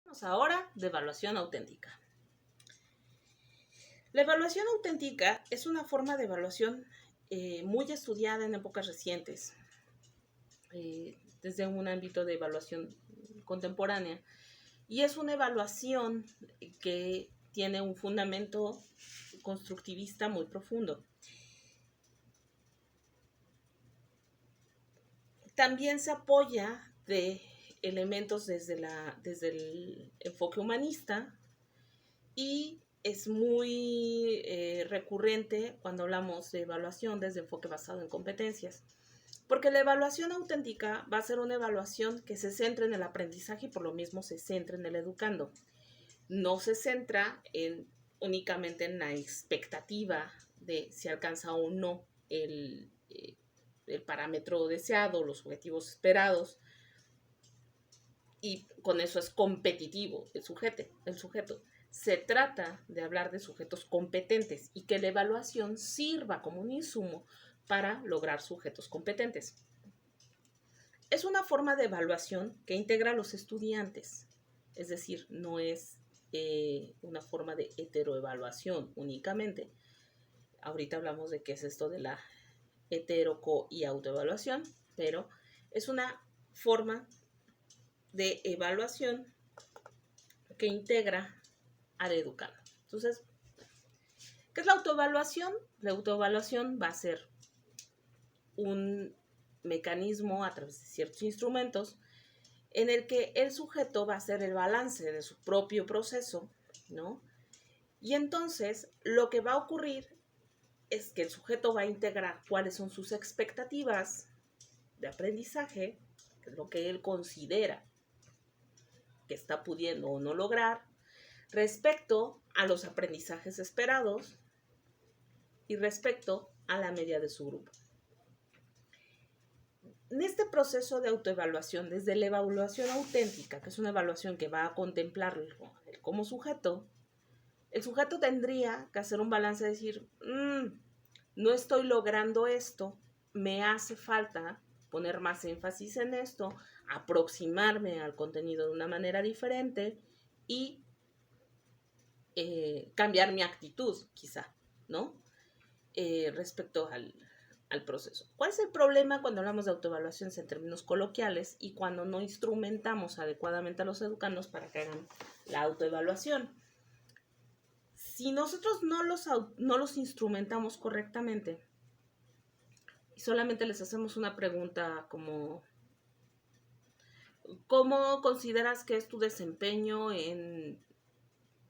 Vamos ahora de evaluación auténtica. La evaluación auténtica es una forma de evaluación muy estudiada en épocas recientes, desde un ámbito de evaluación contemporánea, y es una evaluación que tiene un fundamento constructivista muy profundo. También se apoya de elementos desde el enfoque humanista y es muy recurrente cuando hablamos de evaluación desde enfoque basado en competencias. Porque la evaluación auténtica va a ser una evaluación que se centra en el aprendizaje y por lo mismo se centra en el educando. No se centra únicamente en la expectativa de si alcanza o no el parámetro deseado, los objetivos esperados, y con eso es competitivo el sujeto. Se trata de hablar de sujetos competentes y que la evaluación sirva como un insumo para lograr sujetos competentes. Es una forma de evaluación que integra a los estudiantes, es decir, no es una forma de heteroevaluación únicamente. Ahorita hablamos de qué es esto de la hetero, co y autoevaluación, pero es una forma de evaluación que integra al educando. Entonces, ¿qué es la autoevaluación? La autoevaluación va a ser un mecanismo a través de ciertos instrumentos en el que el sujeto va a hacer el balance de su propio proceso, ¿no? Y entonces lo que va a ocurrir es que el sujeto va a integrar cuáles son sus expectativas de aprendizaje, que es lo que él considera que está pudiendo o no lograr, respecto a los aprendizajes esperados y respecto a la media de su grupo. En este proceso de autoevaluación, desde la evaluación auténtica, que es una evaluación que va a contemplarlo como sujeto, el sujeto tendría que hacer un balance de decir, no estoy logrando esto, me hace falta poner más énfasis en esto, aproximarme al contenido de una manera diferente y cambiar mi actitud, quizá, ¿no? Respecto al proceso. ¿Cuál es el problema cuando hablamos de autoevaluaciones en términos coloquiales y cuando no instrumentamos adecuadamente a los educandos para que hagan la autoevaluación? Si nosotros no los instrumentamos correctamente y solamente les hacemos una pregunta como ¿cómo consideras que es tu desempeño en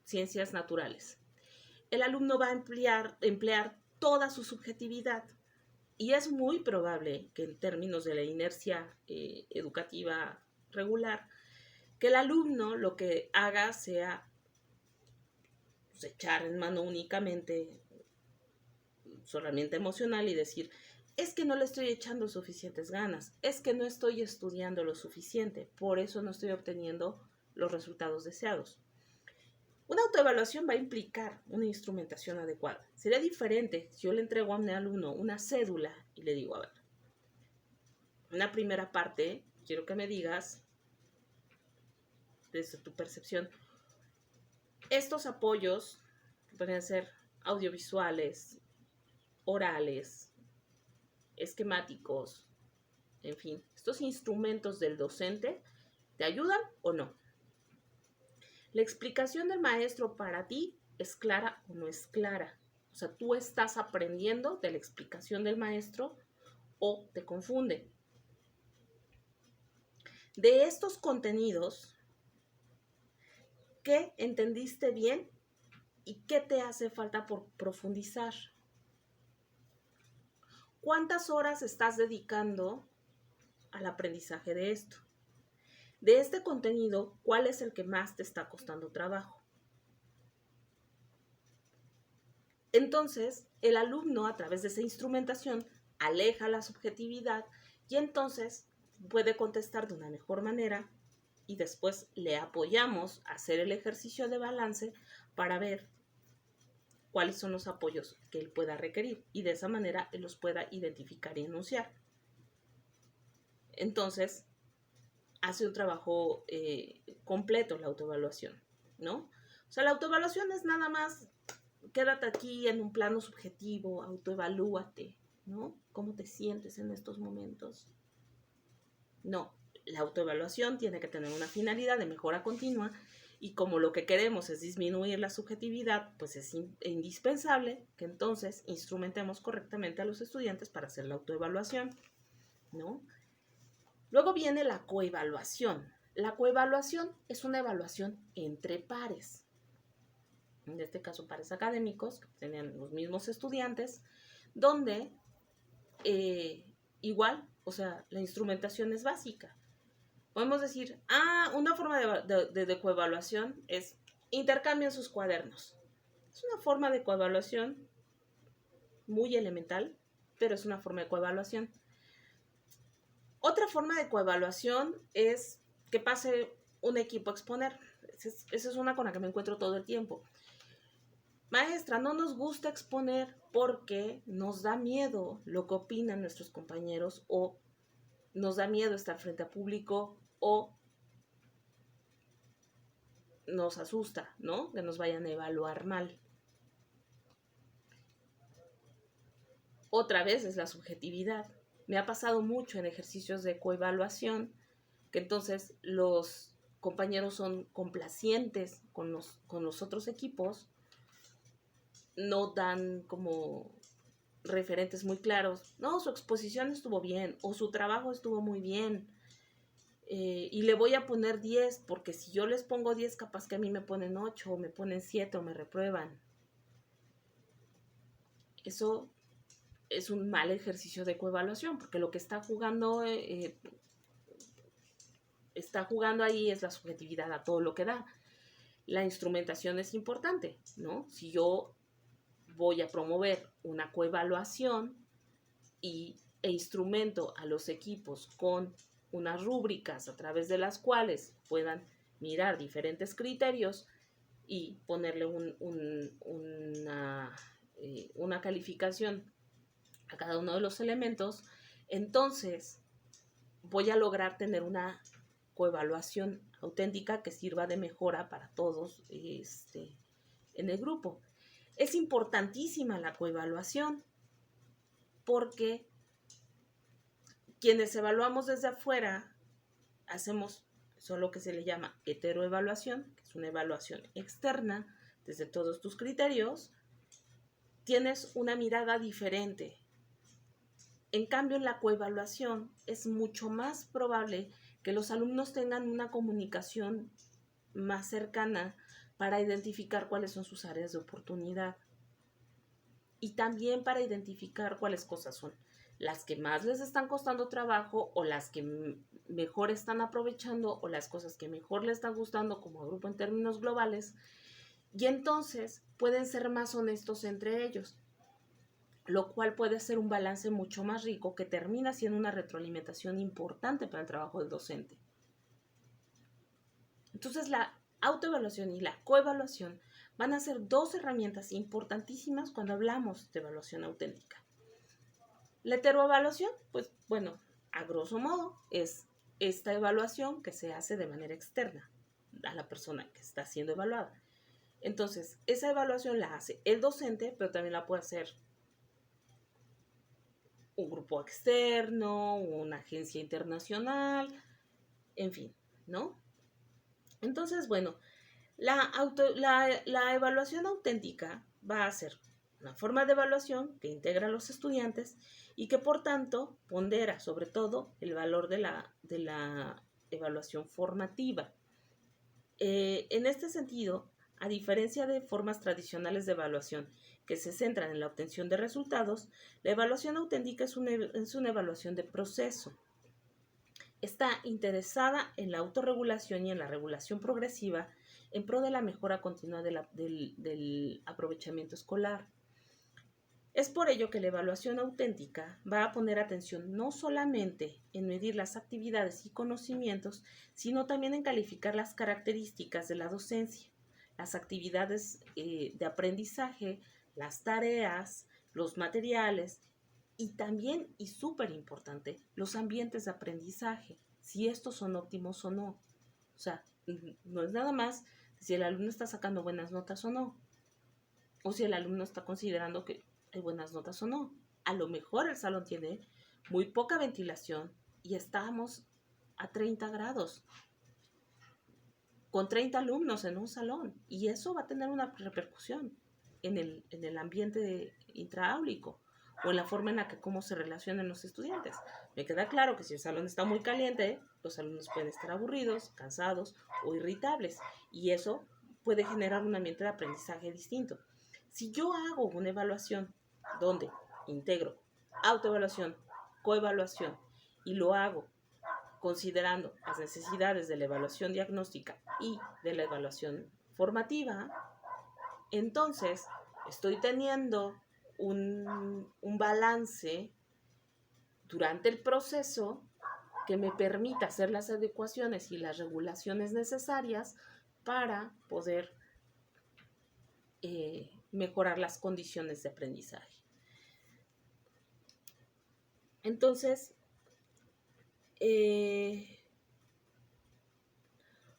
ciencias naturales? El alumno va a emplear toda su subjetividad y es muy probable que en términos de la inercia educativa regular, que el alumno lo que haga sea pues, echar en mano únicamente su herramienta emocional y decir, es que no le estoy echando suficientes ganas, es que no estoy estudiando lo suficiente, por eso no estoy obteniendo los resultados deseados. Una autoevaluación va a implicar una instrumentación adecuada. Sería diferente si yo le entrego a un alumno una cédula y le digo, a ver, una primera parte, quiero que me digas, desde tu percepción, estos apoyos pueden ser audiovisuales, orales, esquemáticos, en fin, estos instrumentos del docente, ¿te ayudan o no? La explicación del maestro para ti es clara o no es clara. O sea, tú estás aprendiendo de la explicación del maestro o te confunde. De estos contenidos, ¿qué entendiste bien y qué te hace falta por profundizar? ¿Cuántas horas estás dedicando al aprendizaje de esto? De este contenido, ¿cuál es el que más te está costando trabajo? Entonces, el alumno, a través de esa instrumentación, aleja la subjetividad y entonces puede contestar de una mejor manera y después le apoyamos a hacer el ejercicio de balance para ver cuáles son los apoyos que él pueda requerir y de esa manera él los pueda identificar y enunciar. Entonces, hace un trabajo completo la autoevaluación, ¿no? O sea, la autoevaluación es nada más, quédate aquí en un plano subjetivo, autoevalúate, ¿no? ¿Cómo te sientes en estos momentos? No, la autoevaluación tiene que tener una finalidad de mejora continua y como lo que queremos es disminuir la subjetividad, pues es indispensable que entonces instrumentemos correctamente a los estudiantes para hacer la autoevaluación, ¿no? Luego viene la coevaluación. La coevaluación es una evaluación entre pares. En este caso, pares académicos, que tenían los mismos estudiantes, donde igual, o sea, la instrumentación es básica. Podemos decir, una forma de coevaluación es intercambien sus cuadernos. Es una forma de coevaluación muy elemental, pero es una forma de coevaluación. Otra forma de coevaluación es que pase un equipo a exponer. Esa es una con la que me encuentro todo el tiempo. Maestra, no nos gusta exponer porque nos da miedo lo que opinan nuestros compañeros o nos da miedo estar frente a público o nos asusta, ¿no? Que nos vayan a evaluar mal. Otra vez es la subjetividad. Me ha pasado mucho en ejercicios de coevaluación que entonces los compañeros son complacientes con los otros equipos, no dan como referentes muy claros. No, su exposición estuvo bien o su trabajo estuvo muy bien. Y le voy a poner 10 porque si yo les pongo 10 capaz que a mí me ponen 8 o me ponen 7 o me reprueban. Eso es un mal ejercicio de coevaluación porque lo que está jugando ahí es la subjetividad a todo lo que da. La instrumentación es importante, ¿no? Si yo voy a promover una coevaluación e instrumento a los equipos con unas rúbricas a través de las cuales puedan mirar diferentes criterios y ponerle una calificación a cada uno de los elementos, entonces voy a lograr tener una coevaluación auténtica que sirva de mejora para todos en el grupo. Es importantísima la coevaluación porque quienes evaluamos desde afuera hacemos eso lo que se le llama heteroevaluación, que es una evaluación externa desde todos tus criterios. Tienes una mirada diferente. En cambio, en la coevaluación es mucho más probable que los alumnos tengan una comunicación más cercana para identificar cuáles son sus áreas de oportunidad y también para identificar cuáles cosas son las que más les están costando trabajo o las que mejor están aprovechando o las cosas que mejor les están gustando como grupo en términos globales, y entonces pueden ser más honestos entre ellos, lo cual puede ser un balance mucho más rico que termina siendo una retroalimentación importante para el trabajo del docente. Entonces la autoevaluación y la coevaluación van a ser dos herramientas importantísimas cuando hablamos de evaluación auténtica. La heteroevaluación, pues bueno, a grosso modo es esta evaluación que se hace de manera externa a la persona que está siendo evaluada. Entonces, esa evaluación la hace el docente, pero también la puede hacer un grupo externo, una agencia internacional, en fin, ¿no? Entonces, bueno, la evaluación auténtica va a ser una forma de evaluación que integra a los estudiantes y que por tanto pondera sobre todo el valor de la evaluación formativa. En este sentido, a diferencia de formas tradicionales de evaluación que se centran en la obtención de resultados, la evaluación auténtica es una evaluación de proceso. Está interesada en la autorregulación y en la regulación progresiva en pro de la mejora continua del aprovechamiento escolar. Es por ello que la evaluación auténtica va a poner atención no solamente en medir las actividades y conocimientos, sino también en calificar las características de la docencia, las actividades de aprendizaje, las tareas, los materiales y también, y súper importante, los ambientes de aprendizaje. si estos son óptimos o no. O sea, no es nada más si el alumno está sacando buenas notas o no, o si el alumno está considerando que hay buenas notas o no. A lo mejor el salón tiene muy poca ventilación y estamos a 30 grados, con 30 alumnos en un salón, y eso va a tener una repercusión en el ambiente intraáulico o en la forma en la que cómo se relacionan los estudiantes. Me queda claro que si el salón está muy caliente, los alumnos pueden estar aburridos, cansados o irritables, y eso puede generar un ambiente de aprendizaje distinto. Si yo hago una evaluación donde integro autoevaluación, coevaluación, y lo hago considerando las necesidades de la evaluación diagnóstica y de la evaluación formativa, entonces estoy teniendo un balance durante el proceso que me permita hacer las adecuaciones y las regulaciones necesarias para poder mejorar las condiciones de aprendizaje. Entonces,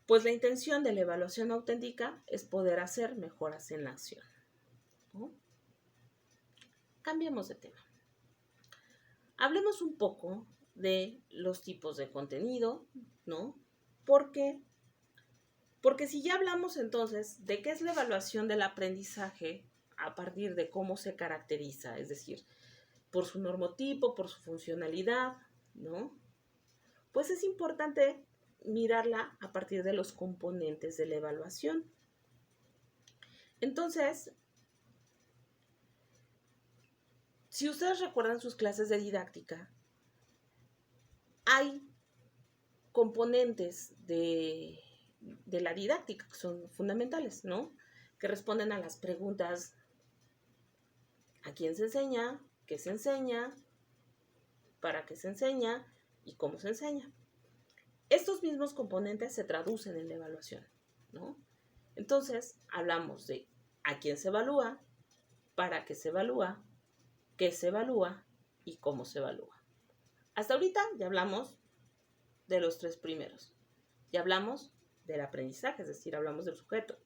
pues la intención de la evaluación auténtica es poder hacer mejoras en la acción, ¿no? Cambiemos de tema. Hablemos un poco de los tipos de contenido, ¿no? Porque si ya hablamos entonces de qué es la evaluación del aprendizaje a partir de cómo se caracteriza, es decir, por su normotipo, por su funcionalidad, ¿no? Pues es importante mirarla a partir de los componentes de la evaluación. Entonces, si ustedes recuerdan sus clases de didáctica, hay componentes de la didáctica que son fundamentales, ¿no? Que responden a las preguntas: ¿a quién se enseña? ¿Qué se enseña? ¿Para qué se enseña? ¿Y cómo se enseña? Estos mismos componentes se traducen en la evaluación, ¿no? Entonces, hablamos de a quién se evalúa, para qué se evalúa, qué se evalúa y cómo se evalúa. Hasta ahorita ya hablamos de los tres primeros. Ya hablamos del aprendizaje, es decir, hablamos del sujeto,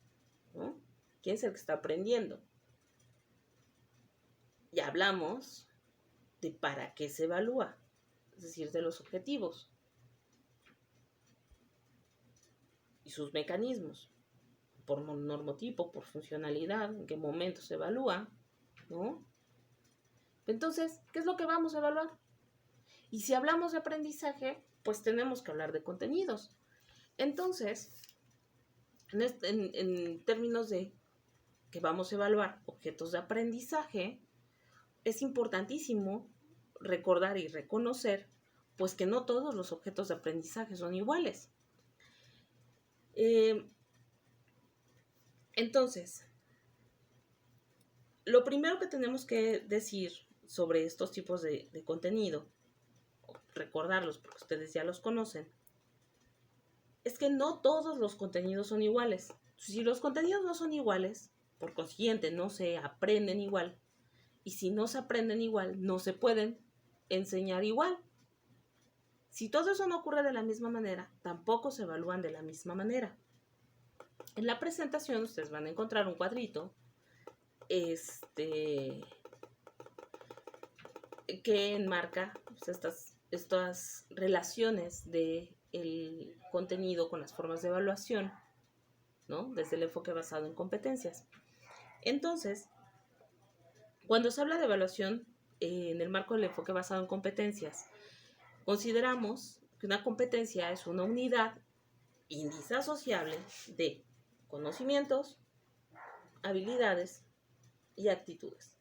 ¿no? ¿Quién es el que está aprendiendo? Ya hablamos de para qué se evalúa, es decir, de los objetivos y sus mecanismos, por normotipo, por funcionalidad, en qué momento se evalúa, ¿no? Entonces, ¿qué es lo que vamos a evaluar? Y si hablamos de aprendizaje, pues tenemos que hablar de contenidos. Entonces, en términos de que vamos a evaluar objetos de aprendizaje, es importantísimo recordar y reconocer, pues, que no todos los objetos de aprendizaje son iguales. Entonces, lo primero que tenemos que decir sobre estos tipos de contenido, recordarlos porque ustedes ya los conocen, es que no todos los contenidos son iguales. Si los contenidos no son iguales, por consiguiente no se aprenden igual, y si no se aprenden igual, no se pueden enseñar igual. Si todo eso no ocurre de la misma manera, tampoco se evalúan de la misma manera. En la presentación ustedes van a encontrar un cuadrito que enmarca pues, estas relaciones del contenido con las formas de evaluación, ¿no? Desde el enfoque basado en competencias. Entonces, cuando se habla de evaluación en el marco del enfoque basado en competencias, consideramos que una competencia es una unidad indisasociable de conocimientos, habilidades y actitudes.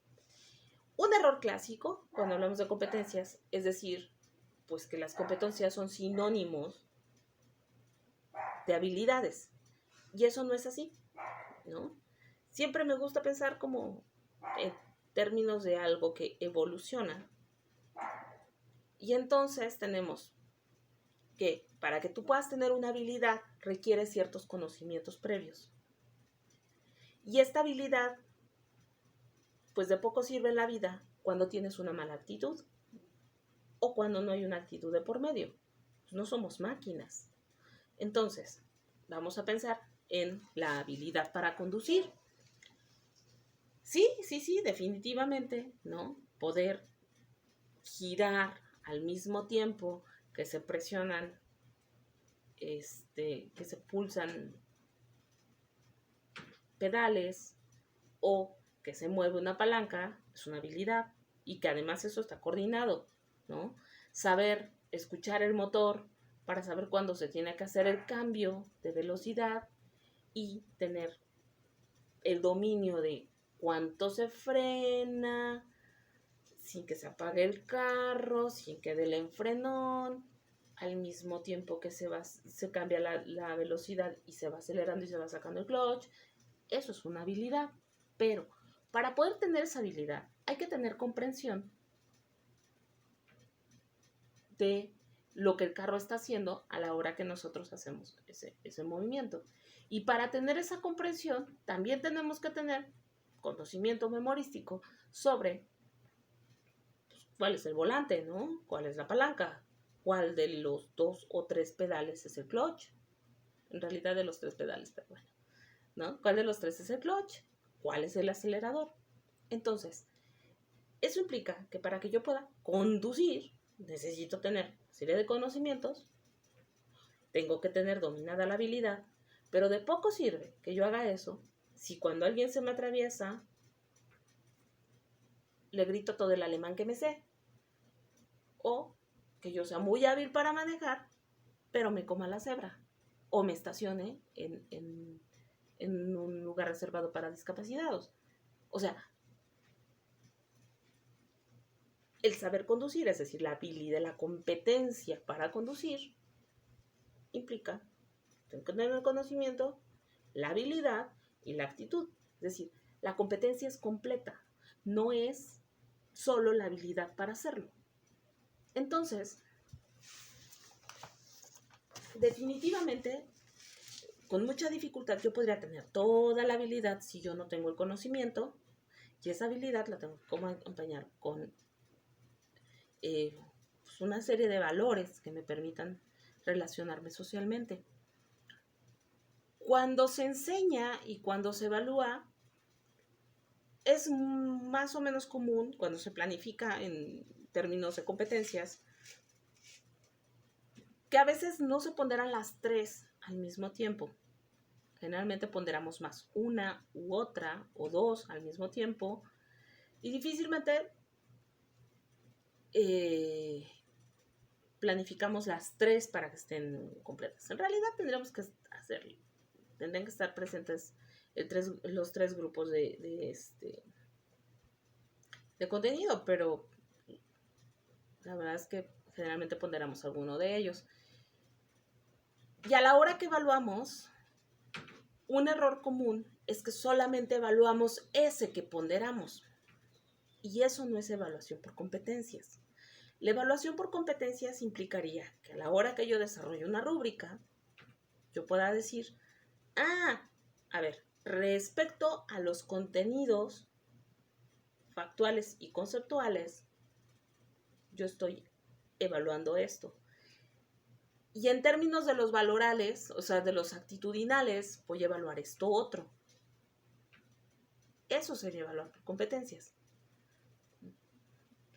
Un error clásico cuando hablamos de competencias es decir, pues que las competencias son sinónimos de habilidades. Y eso no es así, ¿no? Siempre me gusta pensar como en términos de algo que evoluciona. Y entonces tenemos que para que tú puedas tener una habilidad requiere ciertos conocimientos previos. Y esta habilidad, pues de poco sirve en la vida cuando tienes una mala actitud o cuando no hay una actitud de por medio. no somos máquinas. Entonces, vamos a pensar en la habilidad para conducir. Sí, definitivamente, ¿no? Poder girar al mismo tiempo que se presionan, que se pulsan pedales o que se mueve una palanca, es una habilidad y que además eso está coordinado, ¿no? Saber escuchar el motor para saber cuándo se tiene que hacer el cambio de velocidad y tener el dominio de cuánto se frena, sin que se apague el carro, sin que dé el enfrenón, al mismo tiempo que se cambia la velocidad y se va acelerando y se va sacando el clutch. Eso es una habilidad, pero para poder tener esa habilidad hay que tener comprensión de lo que el carro está haciendo a la hora que nosotros hacemos ese movimiento. Y para tener esa comprensión también tenemos que tener conocimiento memorístico sobre cuál es el volante, ¿no? Cuál es la palanca, cuál de los 2 o 3 pedales es el clutch. En realidad de los 3 pedales, pero bueno, ¿no? ¿Cuál de los 3 es el clutch? ¿Cuál es el acelerador? Entonces, eso implica que para que yo pueda conducir, necesito tener serie de conocimientos, tengo que tener dominada la habilidad, pero de poco sirve que yo haga eso si cuando alguien se me atraviesa le grito todo el alemán que me sé, o que yo sea muy hábil para manejar, pero me coma la cebra, o me estacione en un lugar reservado para discapacitados. O sea, el saber conducir, es decir, la habilidad, la competencia para conducir, implica, tengo que tener el conocimiento, la habilidad y la actitud. Es decir, la competencia es completa, no es solo la habilidad para hacerlo. Entonces, definitivamente, con mucha dificultad yo podría tener toda la habilidad si yo no tengo el conocimiento, y esa habilidad la tengo que acompañar con pues una serie de valores que me permitan relacionarme socialmente. Cuando se enseña y cuando se evalúa, es más o menos común, cuando se planifica en términos de competencias, que a veces no se ponderan las 3 al mismo tiempo. Generalmente ponderamos más una u otra o 2 al mismo tiempo y difícilmente planificamos las 3 para que estén completas. En realidad tendrían que estar presentes los 3 grupos de contenido, pero la verdad es que generalmente ponderamos alguno de ellos. Y a la hora que evaluamos, un error común es que solamente evaluamos ese que ponderamos. Y eso no es evaluación por competencias. La evaluación por competencias implicaría que a la hora que yo desarrollo una rúbrica, yo pueda decir, a ver, respecto a los contenidos factuales y conceptuales, yo estoy evaluando esto. Y en términos de los valorales, o sea, de los actitudinales, voy a evaluar esto otro. Eso sería evaluar por competencias.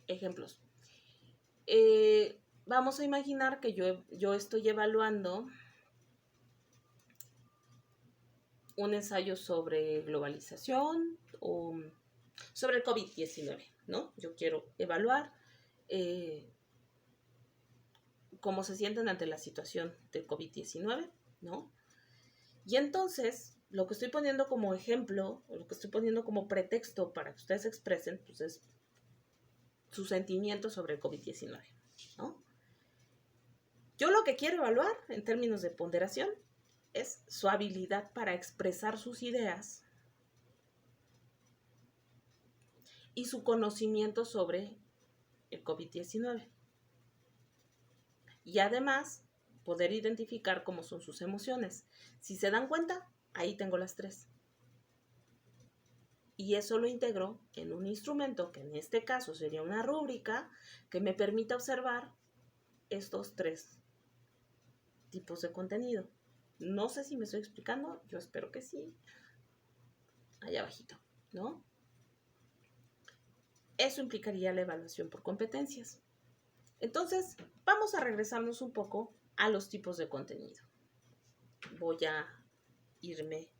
Ejemplos. Vamos a imaginar que yo estoy evaluando un ensayo sobre globalización o sobre el COVID-19, ¿no? Yo quiero evaluar cómo se sienten ante la situación del COVID-19, ¿no? Y entonces, lo que estoy poniendo como ejemplo, o lo que estoy poniendo como pretexto para que ustedes expresen, pues es su sentimiento sobre el COVID-19, ¿no? Yo lo que quiero evaluar en términos de ponderación es su habilidad para expresar sus ideas y su conocimiento sobre el COVID-19. Y además, poder identificar cómo son sus emociones. Si se dan cuenta, ahí tengo las 3. Y eso lo integro en un instrumento, que en este caso sería una rúbrica, que me permita observar estos 3 tipos de contenido. No sé si me estoy explicando, yo espero que sí. Allá abajito, ¿no? Eso implicaría la evaluación por competencias. Entonces, vamos a regresarnos un poco a los tipos de contenido. Voy a irme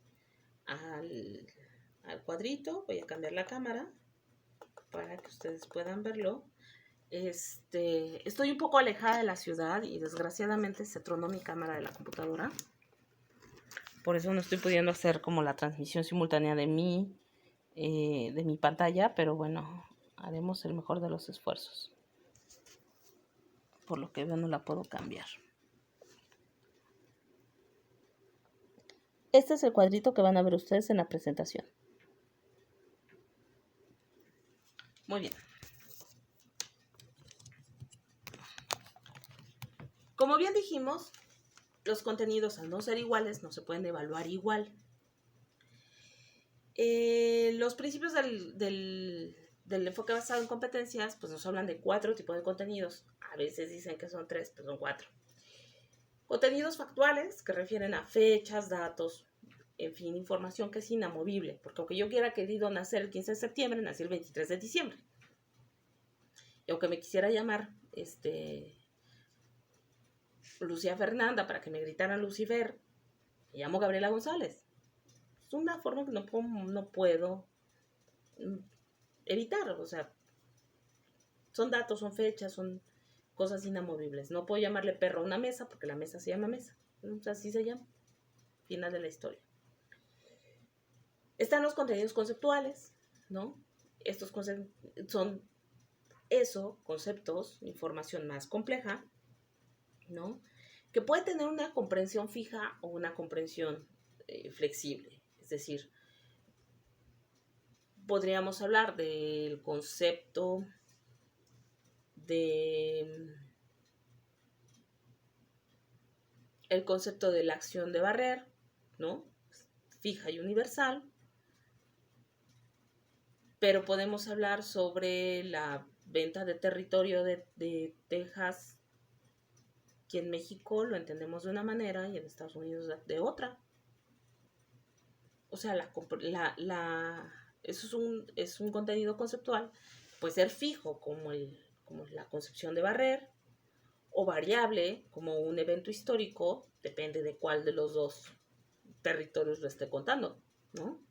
al cuadrito, voy a cambiar la cámara para que ustedes puedan verlo. Estoy un poco alejada de la ciudad y desgraciadamente se tronó mi cámara de la computadora. Por eso no estoy pudiendo hacer como la transmisión simultánea de mi pantalla, pero bueno, haremos el mejor de los esfuerzos. Por lo que veo no la puedo cambiar. Este es el cuadrito que van a ver ustedes en la presentación. Muy bien. Como bien dijimos, los contenidos al no ser iguales no se pueden evaluar igual. Los principios del enfoque basado en competencias pues nos hablan de 4 tipos de contenidos. A veces dicen que son 3, pero son 4. Contenidos factuales, que refieren a fechas, datos, en fin, información que es inamovible. Porque aunque yo hubiera querido nacer el 15 de septiembre, nací el 23 de diciembre. Y aunque me quisiera llamar Lucía Fernanda para que me gritaran Lucifer, me llamo Gabriela González. Es una forma que no puedo evitar. O sea, son datos, son fechas, son cosas inamovibles. No puedo llamarle perro a una mesa porque la mesa se llama mesa. O sea, así se llama. Final de la historia. Están los contenidos conceptuales, ¿no? Estos son conceptos, información más compleja, ¿no? Que puede tener una comprensión fija o una comprensión flexible. Es decir, podríamos hablar del concepto de la acción de barrer, ¿no? Fija y universal. Pero podemos hablar sobre la venta de territorio de Texas, que en México lo entendemos de una manera y en Estados Unidos de otra. O sea, eso es un contenido conceptual. Puede ser fijo, como la concepción de barrer, o variable, como un evento histórico, depende de cuál de los dos territorios lo esté contando, ¿no?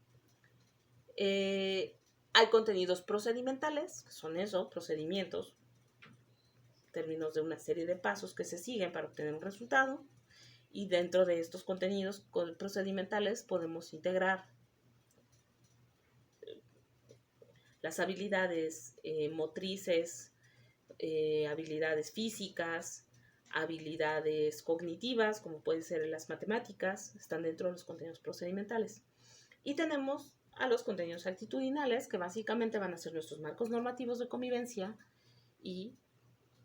Hay contenidos procedimentales, que son procedimientos, términos de una serie de pasos que se siguen para obtener un resultado. Y dentro de estos contenidos procedimentales podemos integrar las habilidades motrices, habilidades físicas, habilidades cognitivas, como pueden ser las matemáticas, están dentro de los contenidos procedimentales. Y tenemos a los contenidos actitudinales, que básicamente van a ser nuestros marcos normativos de convivencia y,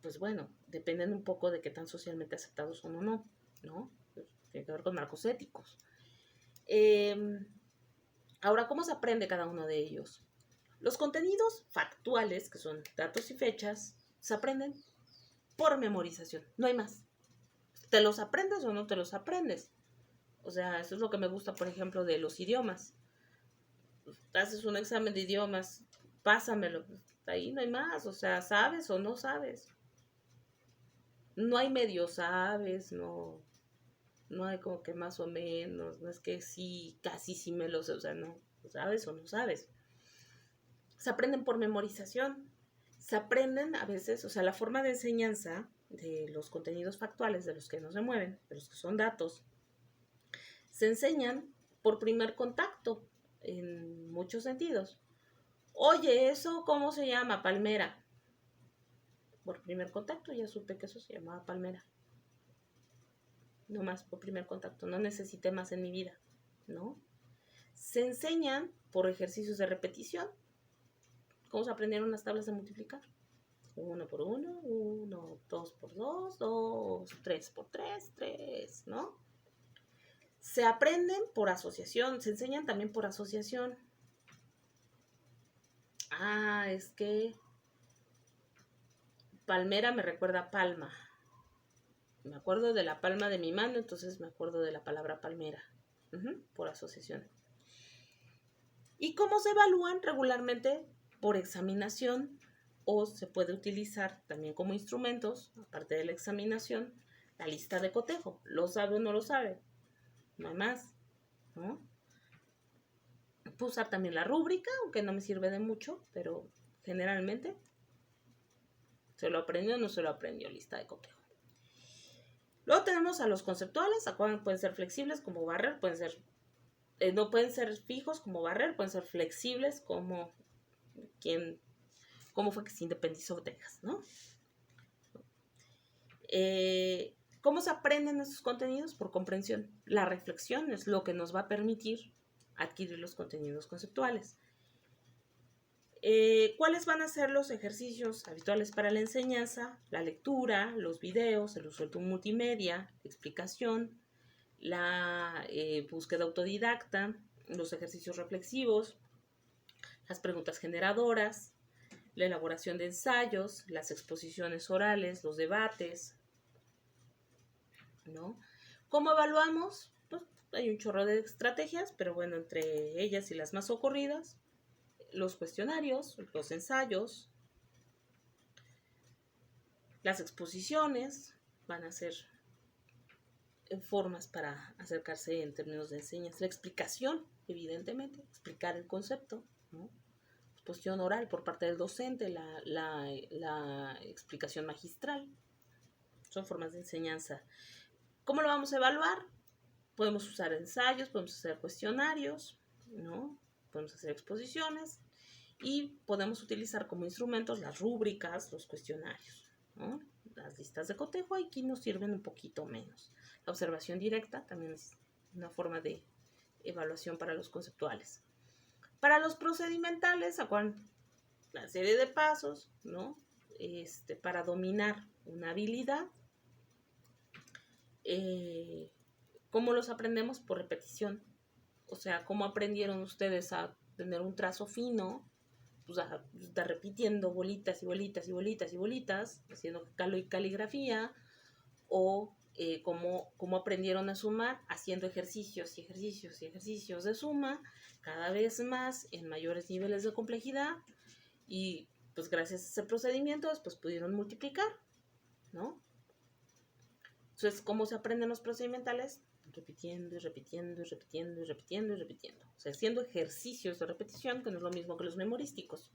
pues bueno, dependen un poco de qué tan socialmente aceptados son o no, ¿no? Tiene que ver con marcos éticos. Ahora, ¿cómo se aprende cada uno de ellos? Los contenidos factuales, que son datos y fechas, se aprenden por memorización, no hay más. ¿Te los aprendes o no te los aprendes? O sea, eso es lo que me gusta, por ejemplo, de los idiomas. Haces un examen de idiomas, pásamelo, ahí no hay más, o sea, ¿sabes o no sabes? No hay medio sabes, no hay como que más o menos, no es que sí, casi sí me lo sé, o sea, no, ¿sabes o no sabes? Se aprenden por memorización, se aprenden a veces, o sea, la forma de enseñanza de los contenidos factuales, de los que no se mueven, de los que son datos, se enseñan por primer contacto, en muchos sentidos. Oye, ¿eso cómo se llama? Palmera. Por primer contacto ya supe que eso se llamaba palmera. No más por primer contacto, no necesité más en mi vida, ¿no? Se enseñan por ejercicios de repetición. ¿Cómo se aprendieron las tablas de multiplicar? 1 por 1, 2 por 2, 2, 3 por 3, 3, ¿no? Se aprenden por asociación, se enseñan también por asociación. Es que palmera me recuerda a palma. Me acuerdo de la palma de mi mano, entonces me acuerdo de la palabra palmera, por asociación. ¿Y cómo se evalúan regularmente? Por examinación, o se puede utilizar también como instrumentos, aparte de la examinación, la lista de cotejo. ¿Lo sabe o no lo sabe? No hay más, ¿no? Puedo usar también la rúbrica, aunque no me sirve de mucho, pero generalmente se lo aprendió o no se lo aprendió, lista de cotejo. Luego tenemos a los conceptuales, acuérdense, pueden ser flexibles como barrer, pueden ser, no pueden ser fijos como barrer, pueden ser flexibles como cómo fue que se independizó Texas, ¿no? ¿Cómo se aprenden estos contenidos? Por comprensión. La reflexión es lo que nos va a permitir adquirir los contenidos conceptuales. ¿Cuáles van a ser los ejercicios habituales para la enseñanza? La lectura, los videos, el uso de multimedia, la explicación, la búsqueda autodidacta, los ejercicios reflexivos, las preguntas generadoras, la elaboración de ensayos, las exposiciones orales, los debates, ¿no? ¿Cómo evaluamos? Pues hay un chorro de estrategias, pero bueno, entre ellas y las más ocurridas, los cuestionarios, los ensayos, las exposiciones van a ser formas para acercarse en términos de enseñanza. La explicación, evidentemente, explicar el concepto, ¿no? Exposición oral por parte del docente, la explicación magistral, son formas de enseñanza. ¿Cómo lo vamos a evaluar? Podemos usar ensayos, podemos hacer cuestionarios, ¿no? Podemos hacer exposiciones y podemos utilizar como instrumentos las rúbricas, los cuestionarios, ¿no? Las listas de cotejo aquí nos sirven un poquito menos. La observación directa también es una forma de evaluación para los conceptuales. Para los procedimentales, ¿acuerdan? La serie de pasos, ¿no? Para dominar una habilidad. ¿Cómo los aprendemos? Por repetición. O sea, ¿cómo aprendieron ustedes a tener un trazo fino? Pues a estar repitiendo bolitas y bolitas y bolitas y bolitas, haciendo caligrafía, o cómo aprendieron a sumar, haciendo ejercicios y ejercicios y ejercicios de suma, cada vez más en mayores niveles de complejidad, y pues gracias a ese procedimiento pues pudieron multiplicar, ¿no? Entonces, ¿cómo se aprenden los procedimentales? Repitiendo y repitiendo y repitiendo y repitiendo y repitiendo. O sea, haciendo ejercicios de repetición, que no es lo mismo que los memorísticos.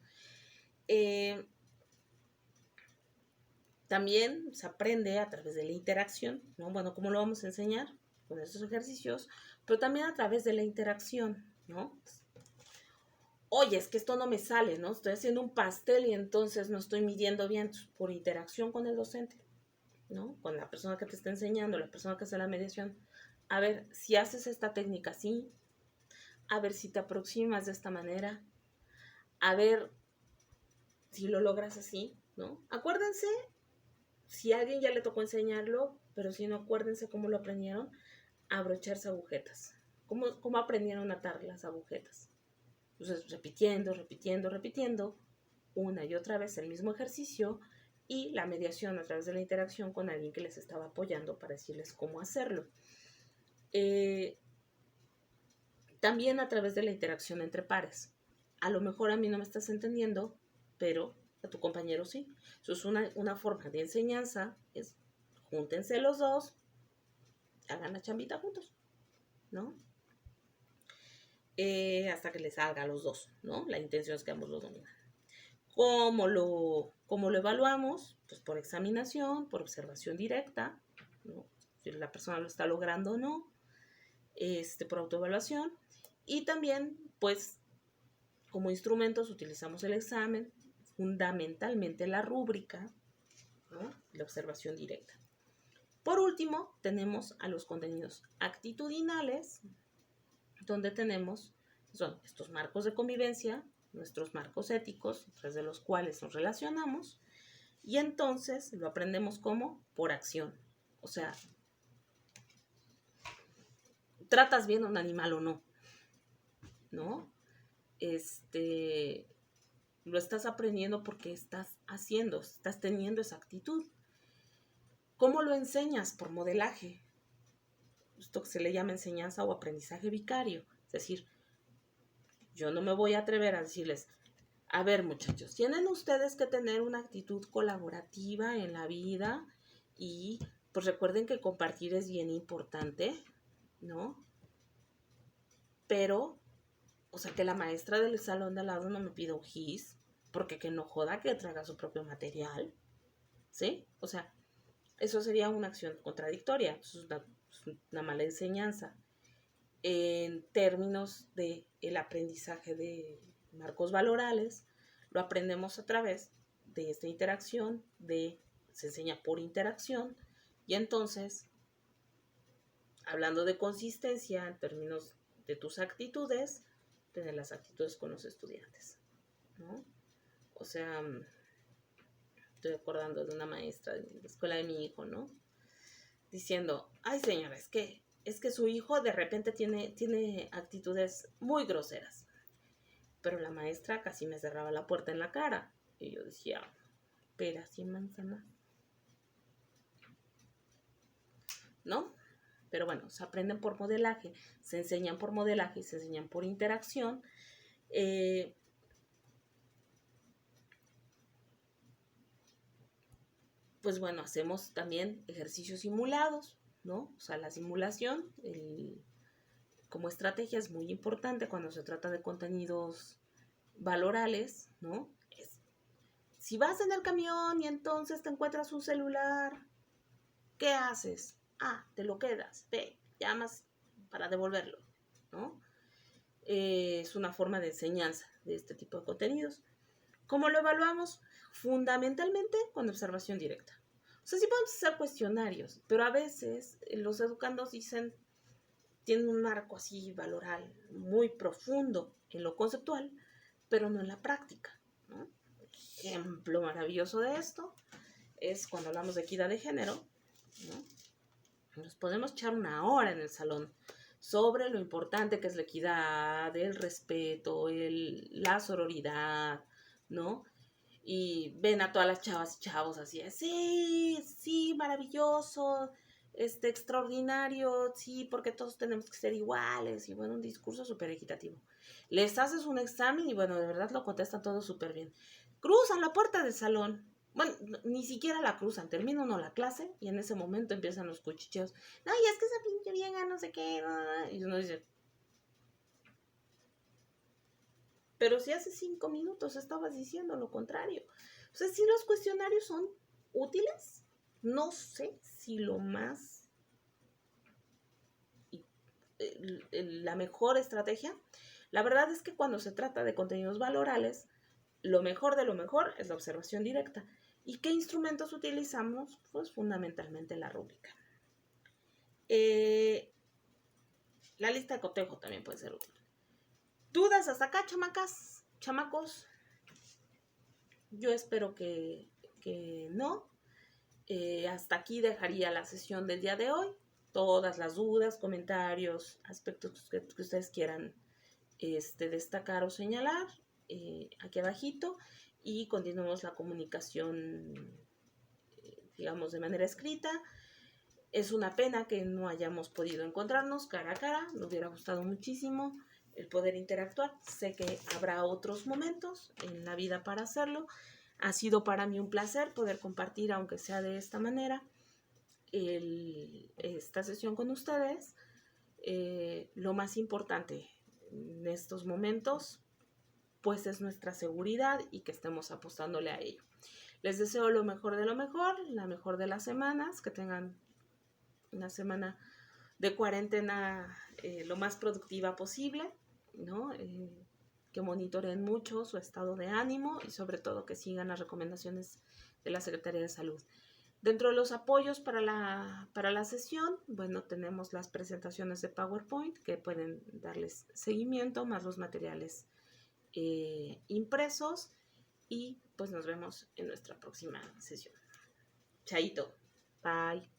También se aprende a través de la interacción, ¿no? Bueno, ¿cómo lo vamos a enseñar? Con estos ejercicios, pero también a través de la interacción, ¿no? Oye, es que esto no me sale, ¿no? Estoy haciendo un pastel y entonces no estoy midiendo bien. Por interacción con el docente, ¿no? Con la persona que te está enseñando, la persona que hace la mediación. A ver, si haces esta técnica así, a ver si te aproximas de esta manera, a ver si lo logras así, ¿no? Acuérdense, si a alguien ya le tocó enseñarlo, pero si no, acuérdense cómo lo aprendieron, a abrocharse agujetas. ¿Cómo aprendieron a atar las agujetas? Entonces, repitiendo, repitiendo, repitiendo, una y otra vez el mismo ejercicio, y la mediación a través de la interacción con alguien que les estaba apoyando para decirles cómo hacerlo. También a través de la interacción entre pares. A lo mejor a mí no me estás entendiendo, pero a tu compañero sí. Eso es una forma de enseñanza, es júntense los dos, hagan la chambita juntos, ¿no? Hasta que les salga a los dos, ¿no? La intención es que ambos lo dominan. ¿Cómo lo evaluamos? Pues por examinación, por observación directa, ¿no? Si la persona lo está logrando o no, por autoevaluación. Y también, pues, como instrumentos utilizamos el examen, fundamentalmente la rúbrica, ¿no? La observación directa. Por último, tenemos a los contenidos actitudinales, donde tenemos, son estos marcos de convivencia, nuestros marcos éticos, tras de los cuales nos relacionamos, y entonces lo aprendemos como por acción. O sea, tratas bien a un animal o no, ¿no? Lo estás aprendiendo porque estás haciendo, estás teniendo esa actitud. ¿Cómo lo enseñas? Por modelaje. Esto que se le llama enseñanza o aprendizaje vicario. Es decir, yo no me voy a atrever a decirles, a ver, muchachos, tienen ustedes que tener una actitud colaborativa en la vida y pues recuerden que compartir es bien importante, ¿no? Pero, o sea, que la maestra del salón de al lado no me pida un gis, porque que no joda que traiga su propio material, ¿sí? O sea, eso sería una acción contradictoria, eso es una mala enseñanza. En términos de el aprendizaje de marcos valorales, lo aprendemos a través de esta interacción, se enseña por interacción, y entonces, hablando de consistencia en términos de tus actitudes, tener las actitudes con los estudiantes, ¿no? O sea, estoy acordando de una maestra de la escuela de mi hijo, ¿no? Diciendo, ay señora, es que su hijo de repente tiene actitudes muy groseras. Pero la maestra casi me cerraba la puerta en la cara. Y yo decía, peras y manzanas, ¿no? Pero bueno, se aprenden por modelaje, se enseñan por modelaje, se enseñan por interacción. Pues bueno, hacemos también ejercicios simulados, ¿no? O sea, la simulación como estrategia es muy importante cuando se trata de contenidos valorales, ¿no? Si vas en el camión y entonces te encuentras un celular, ¿qué haces? Te lo quedas, ve, llamas para devolverlo, ¿no? Es una forma de enseñanza de este tipo de contenidos. ¿Cómo lo evaluamos? Fundamentalmente con observación directa. O sea, sí podemos hacer cuestionarios, pero a veces los educandos tienen un marco así valoral muy profundo en lo conceptual, pero no en la práctica, ¿no? Ejemplo maravilloso de esto es cuando hablamos de equidad de género, ¿no? Nos podemos echar una hora en el salón sobre lo importante que es la equidad, el respeto, la sororidad, ¿no? Y ven a todas las chavas y chavos así, sí, maravilloso, extraordinario, sí, porque todos tenemos que ser iguales, y bueno, un discurso súper equitativo. Les haces un examen y bueno, de verdad lo contestan todo súper bien. Cruzan la puerta del salón. Bueno, ni siquiera la cruzan, termina uno la clase y en ese momento empiezan los cuchicheos. No, y es que esa pinche vieja no sé qué, y uno dice, pero si hace 5 minutos estabas diciendo lo contrario. O sea, si los cuestionarios son útiles, no sé si lo más, la mejor estrategia. La verdad es que cuando se trata de contenidos valorales, lo mejor de lo mejor es la observación directa. ¿Y qué instrumentos utilizamos? Pues fundamentalmente la rúbrica. La lista de cotejo también puede ser útil. ¿Dudas hasta acá, chamacos? Yo espero que no. Hasta aquí dejaría la sesión del día de hoy. Todas las dudas, comentarios, aspectos que ustedes quieran destacar o señalar, aquí abajito, y continuamos la comunicación, digamos, de manera escrita. Es una pena que no hayamos podido encontrarnos cara a cara, me hubiera gustado muchísimo el poder interactuar. Sé que habrá otros momentos en la vida para hacerlo. Ha sido para mí un placer poder compartir, aunque sea de esta manera, esta sesión con ustedes. Lo más importante en estos momentos, pues es nuestra seguridad y que estemos apostándole a ello. Les deseo lo mejor de lo mejor, la mejor de las semanas, que tengan una semana de cuarentena lo más productiva posible, ¿no? Que monitoreen mucho su estado de ánimo y sobre todo que sigan las recomendaciones de la Secretaría de Salud. Dentro de los apoyos para la sesión, bueno, tenemos las presentaciones de PowerPoint que pueden darles seguimiento, más los materiales impresos, y pues nos vemos en nuestra próxima sesión. Chaito, bye.